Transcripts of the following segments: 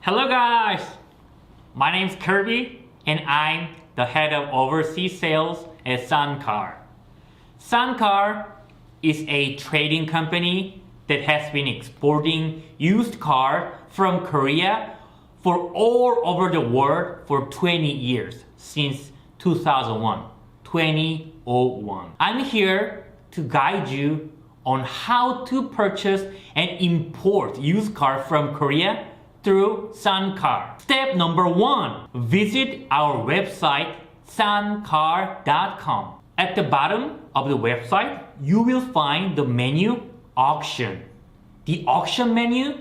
Hello guys, my name is Kirby and I'm the head of overseas sales at SSANCAR. SSANCAR is a trading company that has been exporting used cars from Korea for all over the world for 20 years, since 2001. I'm here to guide you on how to purchase and import used cars from Korea through SSANCAR. Step number 1, visit our website SSANCAR.com. At the bottom of the website, you will find the menu Auction. The auction menu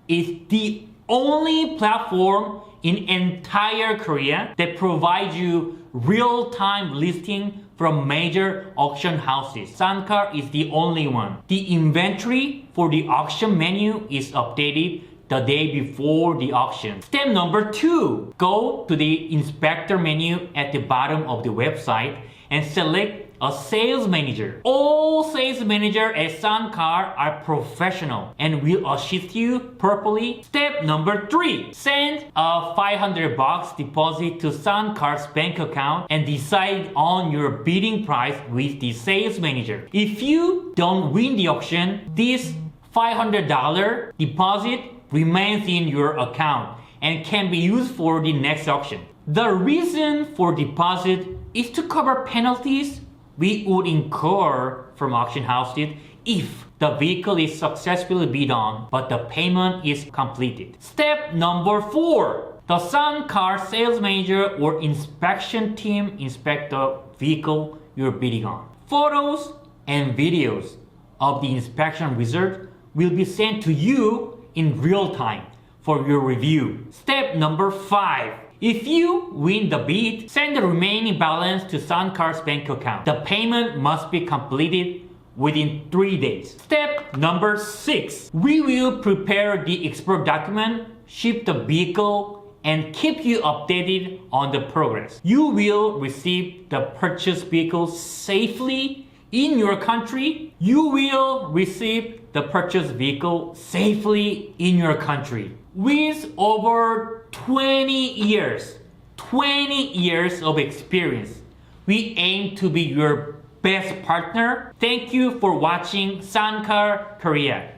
is the only platform in entire Korea that provides you real-time listing from major auction houses. SSANCAR is the only one. The inventory for the auction menu is updated the day before the auction. Step number 2, go to the inspector menu at the bottom of the website and select a sales manager. All sales managers at SSANCAR are professional and will assist you properly. Step number 3, send a $500 deposit to SSANCAR's bank account and decide on your bidding price with the sales manager. If you don't win the auction, this $500 deposit remains in your account and can be used for the next auction. The reason for deposit is to cover penalties we would incur from auction houses if the vehicle is successfully bid on but the payment is completed. Step number 4, the SSANCAR sales manager or inspection team inspect the vehicle you're bidding on. Photos and videos of the inspection result will be sent to you in real time for your review. Step number 5, if you win the bid, send the remaining balance to SSANCAR's bank account. The payment must be completed within 3 days. Step number 6, we will prepare the export document, ship the vehicle, and keep you updated on the progress. You will receive the purchased vehicle safely in your country. You will receive the purchased vehicle safely in your country. With over 20 years of experience, we aim to be your best partner. Thank you for watching SSANCAR Korea.